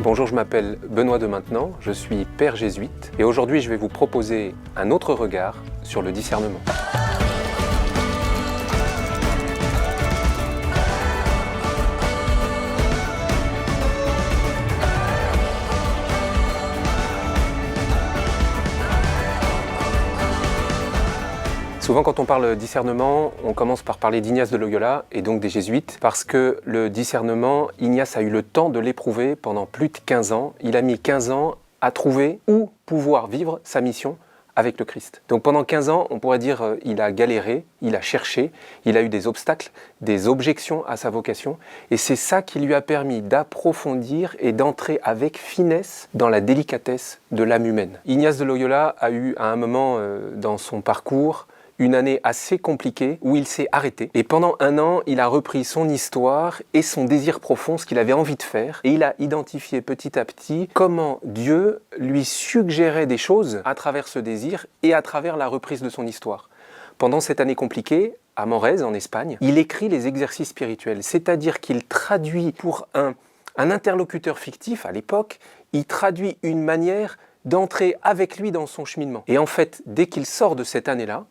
Bonjour, je m'appelle Benoît de Maintenan, je suis père jésuite et aujourd'hui je vais vous proposer un autre regard sur le discernement. Souvent quand on parle discernement, on commence par parler d'Ignace de Loyola et donc des jésuites parce que le discernement, Ignace a eu le temps de l'éprouver pendant plus de 15 ans. Il a mis 15 ans à trouver où pouvoir vivre sa mission avec le Christ. Donc pendant 15 ans, on pourrait dire il a galéré, il a cherché, il a eu des obstacles, des objections à sa vocation et c'est ça qui lui a permis d'approfondir et d'entrer avec finesse dans la délicatesse de l'âme humaine. Ignace de Loyola a eu à un moment dans son parcours une année assez compliquée où il s'est arrêté. Et pendant un an, il a repris son histoire et son désir profond, ce qu'il avait envie de faire. Et il a identifié petit à petit comment Dieu lui suggérait des choses à travers ce désir et à travers la reprise de son histoire. Pendant cette année compliquée, à Morez, en Espagne, il écrit les exercices spirituels. C'est-à-dire qu'il traduit pour un interlocuteur fictif à l'époque, il traduit une manière d'entrer avec lui dans son cheminement. Et en fait, dès qu'il sort de cette année-là,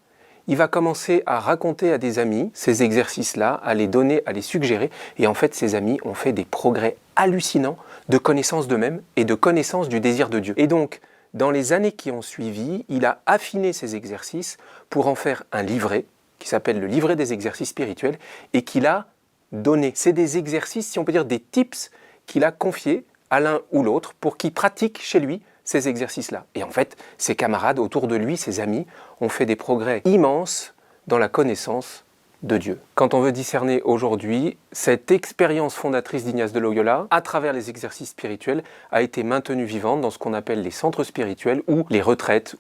il va commencer à raconter à des amis ces exercices-là, à les donner, à les suggérer. Et en fait, ses amis ont fait des progrès hallucinants de connaissance d'eux-mêmes et de connaissance du désir de Dieu. Et donc, dans les années qui ont suivi, il a affiné ces exercices pour en faire un livret qui s'appelle le livret des exercices spirituels et qu'il a donné. C'est des exercices, si on peut dire des tips, qu'il a confiés à l'un ou l'autre pour qu'ils pratiquent chez lui ces exercices-là. Et en fait, ses camarades autour de lui, ses amis, ont fait des progrès immenses dans la connaissance de Dieu. Quand on veut discerner aujourd'hui, cette expérience fondatrice d'Ignace de Loyola, à travers les exercices spirituels, a été maintenue vivante dans ce qu'on appelle les centres spirituels ou les retraites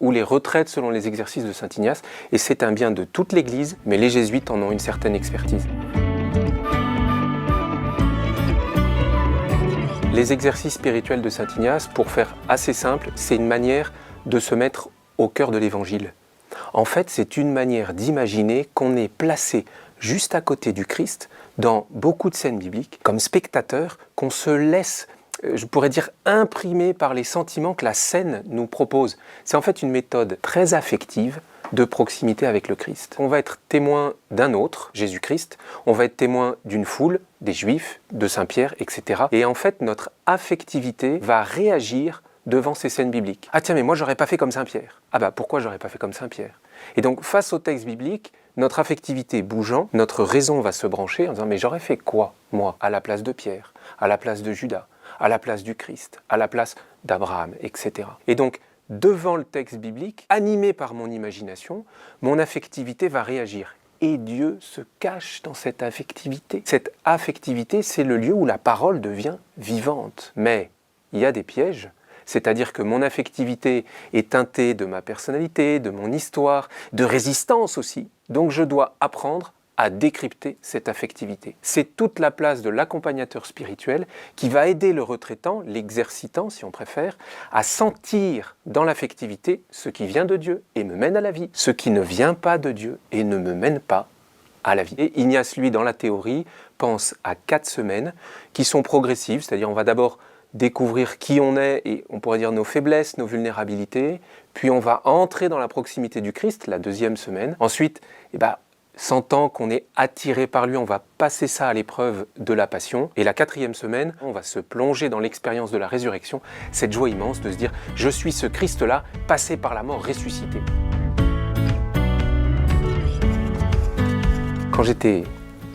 selon les exercices de Saint Ignace. Et c'est un bien de toute l'Église, mais les jésuites en ont une certaine expertise. Les exercices spirituels de Saint Ignace, pour faire assez simple, c'est une manière de se mettre au cœur de l'Évangile. En fait, c'est une manière d'imaginer qu'on est placé juste à côté du Christ dans beaucoup de scènes bibliques, comme spectateur, qu'on se laisse, je pourrais dire, imprimer par les sentiments que la scène nous propose. C'est en fait une méthode très affective de proximité avec le Christ. On va être témoin d'un autre, Jésus-Christ, on va être témoin d'une foule, des Juifs, de Saint-Pierre, etc. Et en fait, notre affectivité va réagir devant ces scènes bibliques. Ah tiens, mais moi, j'aurais pas fait comme Saint-Pierre. Ah bah, pourquoi j'aurais pas fait comme Saint-Pierre? Et donc, face au texte biblique, notre affectivité bougeant, notre raison va se brancher en disant, mais j'aurais fait quoi, moi, à la place de Pierre, à la place de Judas, à la place du Christ, à la place d'Abraham, etc. Et donc, devant le texte biblique, animé par mon imagination, mon affectivité va réagir. Et Dieu se cache dans cette affectivité. Cette affectivité, c'est le lieu où la parole devient vivante. Mais il y a des pièges, c'est-à-dire que mon affectivité est teintée de ma personnalité, de mon histoire, de résistance aussi. Donc je dois apprendre à décrypter cette affectivité. C'est toute la place de l'accompagnateur spirituel qui va aider le retraitant, l'exercitant si on préfère, à sentir dans l'affectivité ce qui vient de Dieu et me mène à la vie, ce qui ne vient pas de Dieu et ne me mène pas à la vie. Et Ignace, lui, dans la théorie, pense à 4 semaines qui sont progressives, c'est-à-dire on va d'abord découvrir qui on est et on pourrait dire nos faiblesses, nos vulnérabilités, puis on va entrer dans la proximité du Christ, la 2e semaine. Ensuite, sentant qu'on est attiré par lui, on va passer ça à l'épreuve de la passion. Et la 4e semaine, on va se plonger dans l'expérience de la résurrection, cette joie immense de se dire « Je suis ce Christ-là, passé par la mort, ressuscité ». Quand j'étais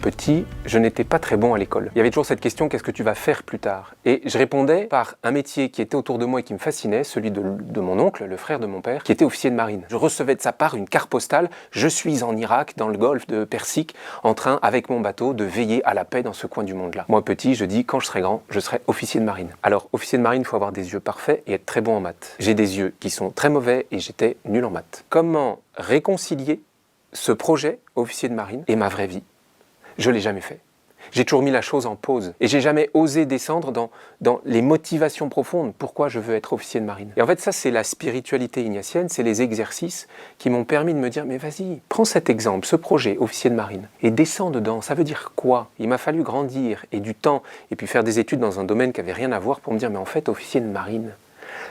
petit, je n'étais pas très bon à l'école. Il y avait toujours cette question, qu'est-ce que tu vas faire plus tard? Et je répondais par un métier qui était autour de moi et qui me fascinait, celui de mon oncle, le frère de mon père, qui était officier de marine. Je recevais de sa part une carte postale, je suis en Irak, dans le golfe de Persique, en train, avec mon bateau, de veiller à la paix dans ce coin du monde-là. Moi, petit, je dis, quand je serai grand, je serai officier de marine. Alors, officier de marine, il faut avoir des yeux parfaits et être très bon en maths. J'ai des yeux qui sont très mauvais et j'étais nul en maths. Comment réconcilier ce projet officier de marine et ma vraie vie? Je ne l'ai jamais fait. J'ai toujours mis la chose en pause. Et j'ai jamais osé descendre dans les motivations profondes. Pourquoi je veux être officier de marine? Et en fait, ça, c'est la spiritualité ignatienne, c'est les exercices qui m'ont permis de me dire, mais vas-y, prends cet exemple, ce projet, officier de marine, et descends dedans. Ça veut dire quoi? Il m'a fallu grandir et du temps, et puis faire des études dans un domaine qui n'avait rien à voir pour me dire, mais en fait, officier de marine,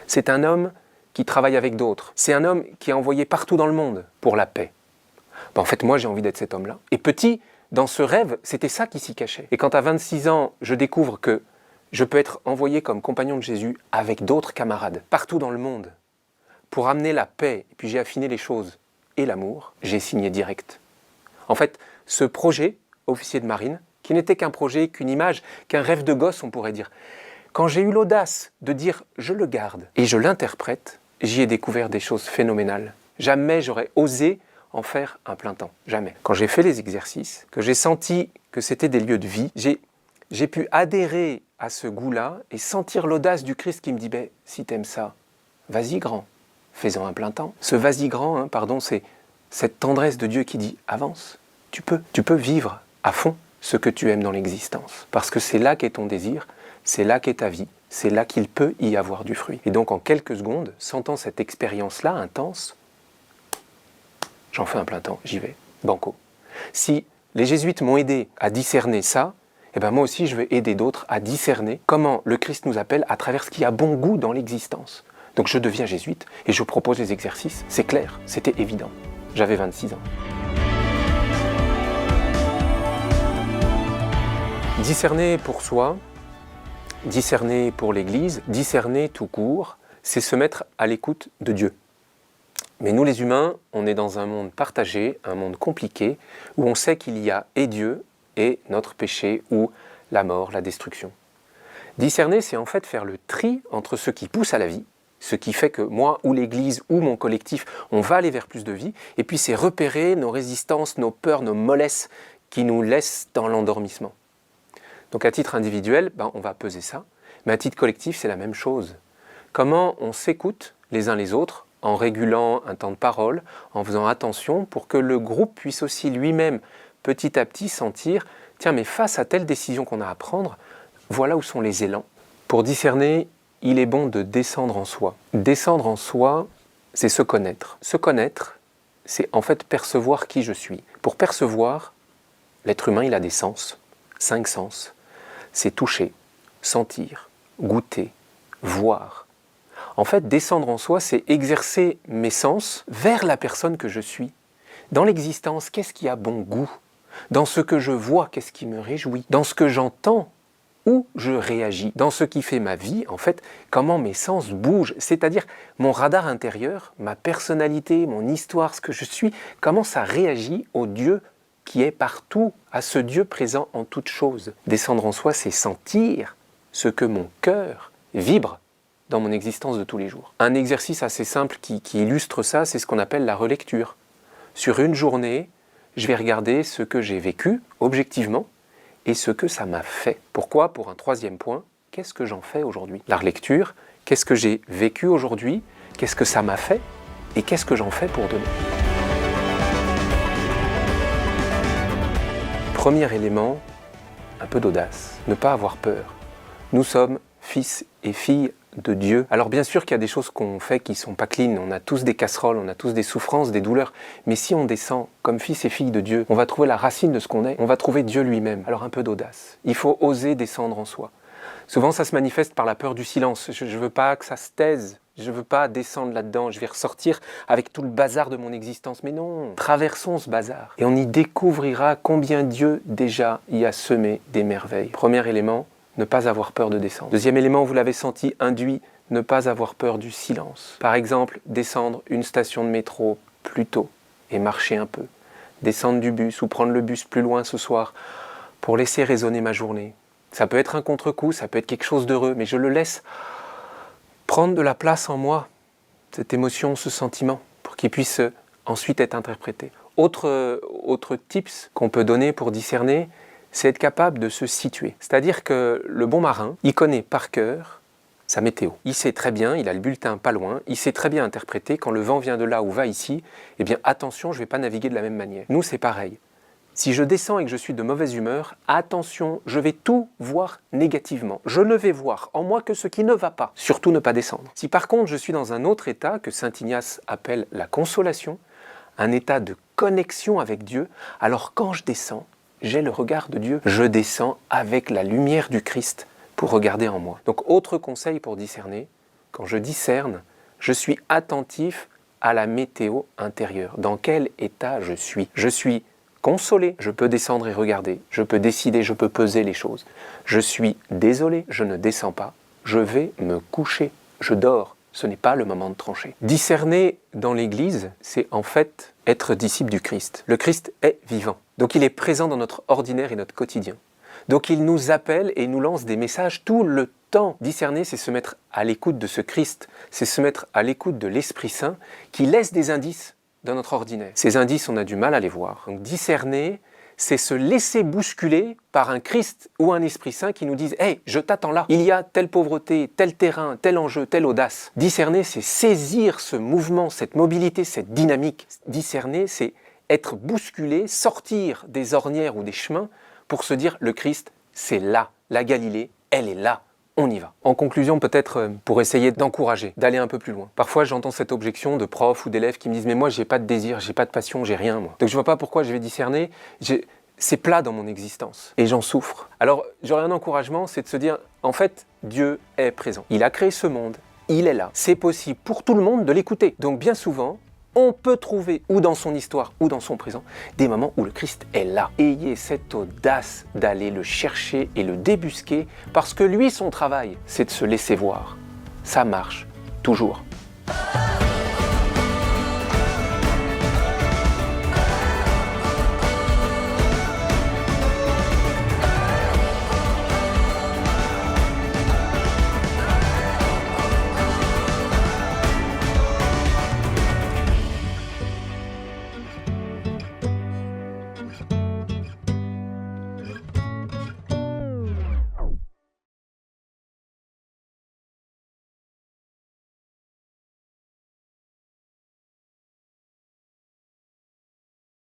c'est un homme qui travaille avec d'autres. C'est un homme qui est envoyé partout dans le monde pour la paix. Ben, en fait, moi, j'ai envie d'être cet homme-là. Et petit, dans ce rêve, c'était ça qui s'y cachait. Et quand à 26 ans, je découvre que je peux être envoyé comme compagnon de Jésus avec d'autres camarades, partout dans le monde, pour amener la paix, et puis j'ai affiné les choses, et l'amour, j'ai signé direct. En fait, ce projet, officier de marine, qui n'était qu'un projet, qu'une image, qu'un rêve de gosse, on pourrait dire, quand j'ai eu l'audace de dire « je le garde » et je l'interprète, j'y ai découvert des choses phénoménales. Jamais j'aurais osé en faire un plein temps, jamais. Quand j'ai fait les exercices, que j'ai senti que c'était des lieux de vie, j'ai pu adhérer à ce goût-là et sentir l'audace du Christ qui me dit « si t'aimes ça, vas-y grand, fais-en un plein temps ». Ce « vas-y grand », c'est cette tendresse de Dieu qui dit « avance, tu peux vivre à fond ce que tu aimes dans l'existence. Parce que c'est là qu'est ton désir, c'est là qu'est ta vie, c'est là qu'il peut y avoir du fruit. » Et donc en quelques secondes, sentant cette expérience-là intense, j'en fais un plein temps, j'y vais, banco. Si les jésuites m'ont aidé à discerner ça, eh ben moi aussi je vais aider d'autres à discerner comment le Christ nous appelle à travers ce qui a bon goût dans l'existence. Donc je deviens jésuite et je propose les exercices, c'est clair, c'était évident. J'avais 26 ans. Discerner pour soi, discerner pour l'Église, discerner tout court, c'est se mettre à l'écoute de Dieu. Mais nous les humains, on est dans un monde partagé, un monde compliqué, où on sait qu'il y a et Dieu et notre péché ou la mort, la destruction. Discerner, c'est en fait faire le tri entre ce qui pousse à la vie, ce qui fait que moi ou l'Église ou mon collectif, on va aller vers plus de vie, et puis c'est repérer nos résistances, nos peurs, nos mollesses qui nous laissent dans l'endormissement. Donc à titre individuel, on va peser ça, mais à titre collectif, c'est la même chose. Comment on s'écoute les uns les autres, en régulant un temps de parole, en faisant attention pour que le groupe puisse aussi lui-même, petit à petit, sentir « Tiens, mais face à telle décision qu'on a à prendre, voilà où sont les élans. » Pour discerner, il est bon de descendre en soi. Descendre en soi, c'est se connaître. Se connaître, c'est en fait percevoir qui je suis. Pour percevoir, l'être humain, il a des sens, 5 sens. C'est toucher, sentir, goûter, voir. En fait, descendre en soi, c'est exercer mes sens vers la personne que je suis. Dans l'existence, qu'est-ce qui a bon goût? Dans ce que je vois, qu'est-ce qui me réjouit? Dans ce que j'entends, où je réagis? Dans ce qui fait ma vie, en fait, comment mes sens bougent? C'est-à-dire mon radar intérieur, ma personnalité, mon histoire, ce que je suis, comment ça réagit au Dieu qui est partout, à ce Dieu présent en toutes choses. Descendre en soi, c'est sentir ce que mon cœur vibre dans mon existence de tous les jours. Un exercice assez simple qui illustre ça, c'est ce qu'on appelle la relecture. Sur une journée, je vais regarder ce que j'ai vécu, objectivement, et ce que ça m'a fait. Pourquoi? Pour un troisième point, qu'est-ce que j'en fais aujourd'hui? La relecture, qu'est-ce que j'ai vécu aujourd'hui? Qu'est-ce que ça m'a fait? Et qu'est-ce que j'en fais pour demain? Premier élément, un peu d'audace, ne pas avoir peur. Nous sommes fils et filles de Dieu. Alors bien sûr qu'il y a des choses qu'on fait qui ne sont pas clean, on a tous des casseroles, on a tous des souffrances, des douleurs, mais si on descend comme fils et filles de Dieu, on va trouver la racine de ce qu'on est, on va trouver Dieu lui-même. Alors un peu d'audace, il faut oser descendre en soi. Souvent ça se manifeste par la peur du silence, je ne veux pas que ça se taise, je ne veux pas descendre là-dedans, je vais ressortir avec tout le bazar de mon existence, mais non, traversons ce bazar et on y découvrira combien Dieu déjà y a semé des merveilles. Premier élément, ne pas avoir peur de descendre. Deuxième élément, vous l'avez senti, induit, ne pas avoir peur du silence. Par exemple, descendre une station de métro plus tôt et marcher un peu. Descendre du bus ou prendre le bus plus loin ce soir pour laisser résonner ma journée. Ça peut être un contre-coup, ça peut être quelque chose d'heureux, mais je le laisse prendre de la place en moi, cette émotion, ce sentiment, pour qu'il puisse ensuite être interprété. Autre tips qu'on peut donner pour discerner, c'est être capable de se situer. C'est-à-dire que le bon marin, il connaît par cœur sa météo. Il sait très bien, il a le bulletin pas loin, il sait très bien interpréter quand le vent vient de là ou va ici, eh bien attention, je ne vais pas naviguer de la même manière. Nous, c'est pareil. Si je descends et que je suis de mauvaise humeur, attention, je vais tout voir négativement. Je ne vais voir en moi que ce qui ne va pas. Surtout ne pas descendre. Si par contre je suis dans un autre état que saint Ignace appelle la consolation, un état de connexion avec Dieu, alors quand je descends, j'ai le regard de Dieu. Je descends avec la lumière du Christ pour regarder en moi. Donc autre conseil pour discerner, quand je discerne, je suis attentif à la météo intérieure. Dans quel état je suis? Je suis consolé, je peux descendre et regarder, je peux décider, je peux peser les choses. Je suis désolé, je ne descends pas, je vais me coucher, je dors, ce n'est pas le moment de trancher. Discerner dans l'Église, c'est en fait être disciple du Christ. Le Christ est vivant, donc il est présent dans notre ordinaire et notre quotidien. Donc il nous appelle et nous lance des messages tout le temps. Discerner, c'est se mettre à l'écoute de ce Christ, c'est se mettre à l'écoute de l'Esprit Saint qui laisse des indices dans notre ordinaire. Ces indices, on a du mal à les voir. Donc discerner, c'est se laisser bousculer par un Christ ou un Esprit Saint qui nous disent « Hey, je t'attends là, il y a telle pauvreté, tel terrain, tel enjeu, telle audace. » Discerner, c'est saisir ce mouvement, cette mobilité, cette dynamique. Discerner, c'est être bousculé, sortir des ornières ou des chemins pour se dire « Le Christ, c'est là. La Galilée, elle est là. » On y va. En conclusion, peut-être pour essayer d'encourager, d'aller un peu plus loin. Parfois, j'entends cette objection de profs ou d'élèves qui me disent « Mais moi, j'ai pas de désir, j'ai pas de passion, j'ai rien, moi. Donc je vois pas pourquoi je vais discerner. C'est plat dans mon existence. Et j'en souffre. » Alors, j'aurais un encouragement, c'est de se dire « En fait, Dieu est présent. Il a créé ce monde. Il est là. C'est possible pour tout le monde de l'écouter. » Donc bien souvent, on peut trouver, ou dans son histoire, ou dans son présent, des moments où le Christ est là. Ayez cette audace d'aller le chercher et le débusquer, parce que lui, son travail, c'est de se laisser voir. Ça marche toujours.